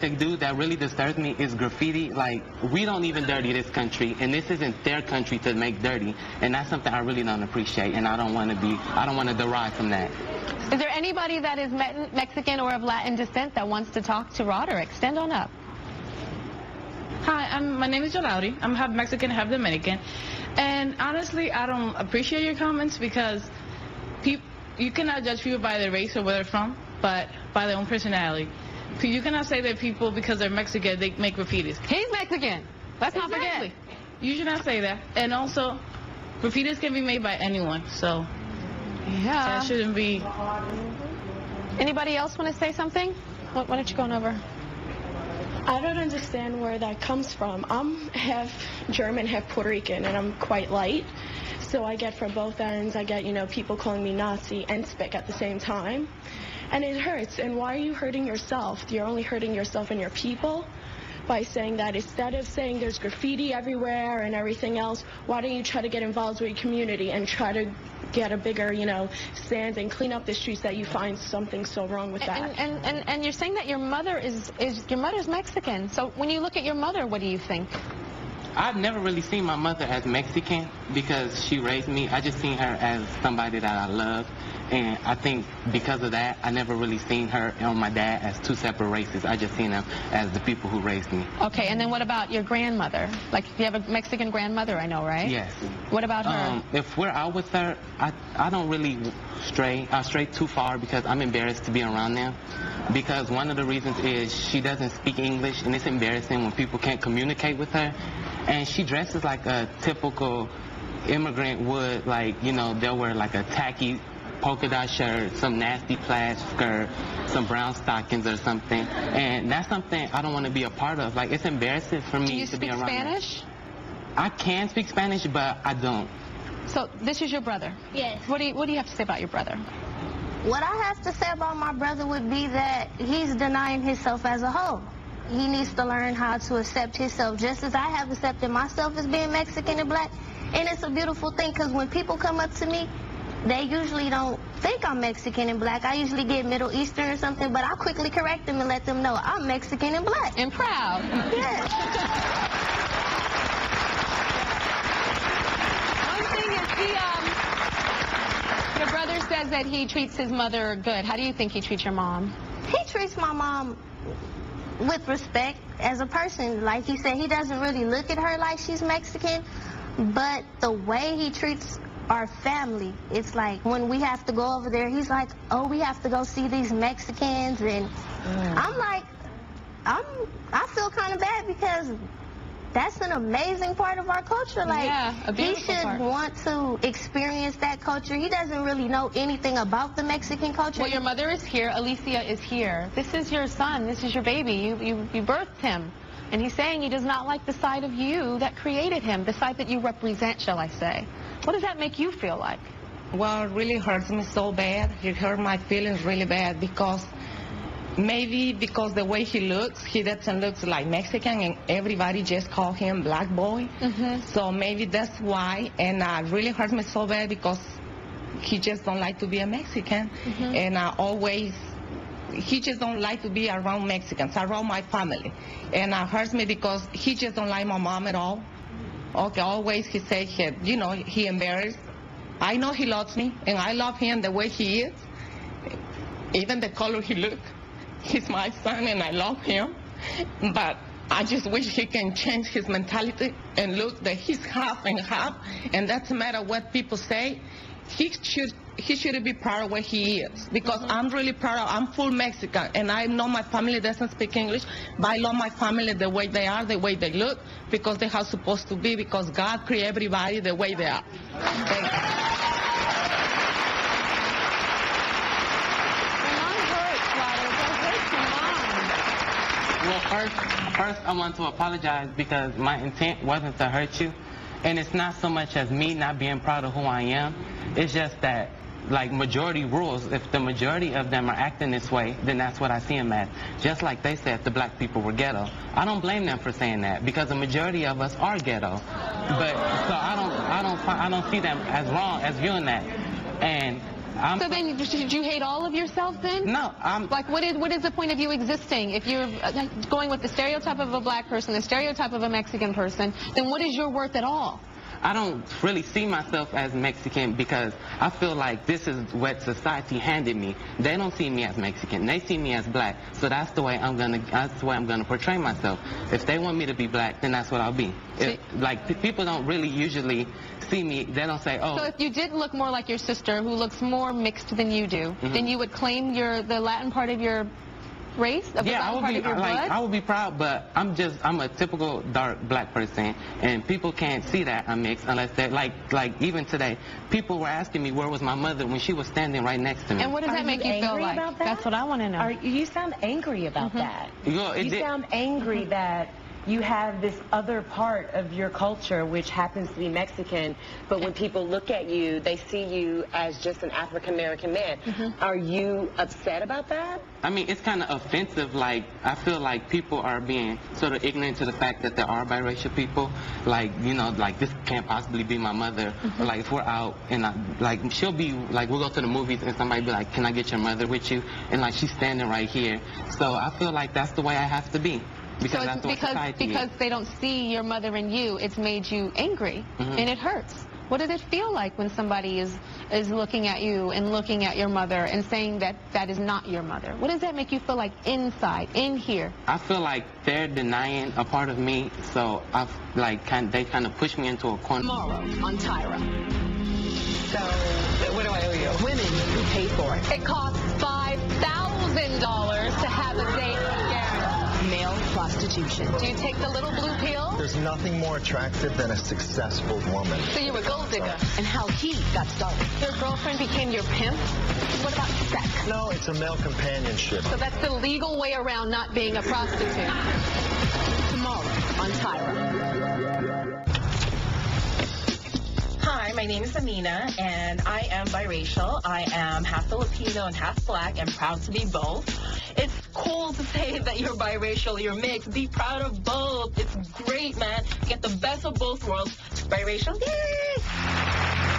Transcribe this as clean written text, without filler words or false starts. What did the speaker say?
They do that really disturbs me is graffiti. Like, we don't even dirty this country, and this isn't their country to make dirty, and that's something I really don't appreciate, and I don't want to derive from that. Is there anybody that is Mexican or of Latin descent that wants to talk to Roderick? Stand on up. Hi, my name is Jolauri. I'm half Mexican, half Dominican, and honestly, I don't appreciate your comments because you cannot judge people by their race or where they're from, but by their own personality. You cannot say that people, because they're Mexican, they make graffitis. He's Mexican. Let's not forget. You should not say that. And also, graffitis can be made by anyone, so yeah, that shouldn't be. Anybody else want to say something? Why don't you go on over? I don't understand where that comes from. I'm half German, half Puerto Rican, and I'm quite light. So I get from both ends. I get, people calling me Nazi and spick at the same time. And it hurts. And why are you hurting yourself? You're only hurting yourself and your people by saying that. Instead of saying there's graffiti everywhere and everything else, why don't you try to get involved with your community and try to get a bigger, stand and clean up the streets that you find something so wrong with that. And you're saying that your mother is Mexican. So when you look at your mother, what do you think? I've never really seen my mother as Mexican because she raised me. I just seen her as somebody that I love. And I think because of that, I never really seen her and my dad as two separate races. I just seen them as the people who raised me. Okay, and then what about your grandmother? Like, you have a Mexican grandmother, I know, right? Yes. What about her? If we're out with her, I don't really stray too far because I'm embarrassed to be around them. Because one of the reasons is she doesn't speak English, and it's embarrassing when people can't communicate with her. And she dresses like a typical immigrant would, like, they'll wear like a tacky polka dot shirt, some nasty plaid skirt, some brown stockings or something, and that's something I don't want to be a part of. Like, it's embarrassing for me to be around. Do you speak Spanish? I can speak Spanish, but I don't. So this is your brother? Yes. What do you have to say about your brother? What I have to say about my brother would be that he's denying himself as a whole. He needs to learn how to accept himself, just as I have accepted myself as being Mexican and black. And it's a beautiful thing, because when people come up to me, they usually don't think I'm Mexican and black. I usually get Middle Eastern or something, but I quickly correct them and let them know I'm Mexican and black. And proud. Yes. One thing is your brother says that he treats his mother good. How do you think he treats your mom? He treats my mom with respect as a person. Like he said, he doesn't really look at her like she's Mexican, but the way he treats our family, it's like when we have to go over there, he's like, oh, we have to go see these Mexicans, and I'm like, I feel kind of bad because that's an amazing part of our culture. Like, yeah, a he should want to experience that culture. He doesn't really know anything about the Mexican culture. Well, your mother is here, Alicia is here. This is your son, this is your baby. You birthed him. And he's saying he does not like the side of you that created him, the side that you represent, shall I say. What does that make you feel like? Well, it really hurts me so bad. It hurt my feelings really bad because maybe because the way he looks, he doesn't look like Mexican, and everybody just call him black boy. So maybe that's why, and it really hurts me so bad because he just don't like to be a Mexican, and he just don't like to be around Mexicans, around my family. And it hurts me because he just don't like my mom at all. Okay, always he say, he embarrassed. I know he loves me, and I love him the way he is. Even the color he look. He's my son, and I love him. But I just wish he can change his mentality and look that he's half and half. And doesn't matter what people say. He should be proud of where he is, because I'm really proud of, I'm full Mexican, and I know my family doesn't speak English, but I love my family the way they are, the way they look, because they are supposed to be, because God created everybody the way they are. Well, first I want to apologize because my intent wasn't to hurt you. And it's not so much as me not being proud of who I am. It's just that, like, majority rules. If the majority of them are acting this way, then that's what I see them as. Just like they said the black people were ghetto. I don't blame them for saying that because the majority of us are ghetto. But so I don't see them as wrong as viewing that. And So then, did you hate all of yourself then? No, Like, what is the point of you existing? If you're going with the stereotype of a black person, the stereotype of a Mexican person, then what is your worth at all? I don't really see myself as Mexican because I feel like this is what society handed me. They don't see me as Mexican. They see me as black. So that's the way I'm gonna portray myself. If they want me to be black, then that's what I'll be. Like, people don't really usually see me. They don't say, oh. So if you did look more like your sister, who looks more mixed than you do, then you would claim the Latin part of your race? Yeah, I would be proud, but I'm a typical dark black person, and people can't see that I'm mixed unless they like even today, people were asking me where was my mother when she was standing right next to me. And what does that make you feel like? About that? That's what I want to know. You sound angry about that. You sound angry that you have this other part of your culture which happens to be Mexican, but when people look at you, they see you as just an African-American man. Are you upset about that? I mean, it's kind of offensive. Like, I feel like people are being sort of ignorant to the fact that there are biracial people. Like, you know, like, this can't possibly be my mother. Or like, if we're out and like, she'll be like, we'll go to the movies and somebody be like, can I get your mother with you? And like, she's standing right here. So I feel like that's the way I have to be. Because because they don't see your mother in you, it's made you angry, and it hurts. What does it feel like when somebody is looking at you and looking at your mother and saying that is not your mother? What does that make you feel like inside, in here? I feel like they're denying a part of me, so they kind of push me into a corner. Tomorrow on Tyra. So, what do I owe you? Women who pay for it. It costs $5,000 to have a date with Gary. Male prostitution. Do you take the little blue pill? There's nothing more attractive than a successful woman. So you're a gold digger. And how he got started. Your girlfriend became your pimp? What about sex? No, it's a male companionship. So that's the legal way around not being a prostitute. Tomorrow on Tyra. Hi, my name is Amina, and I am biracial. I am half Filipino and half black, and proud to be both. It's cool to say that you're biracial, you're mixed. Be proud of both. It's great, man. Get the best of both worlds. Biracial, yay!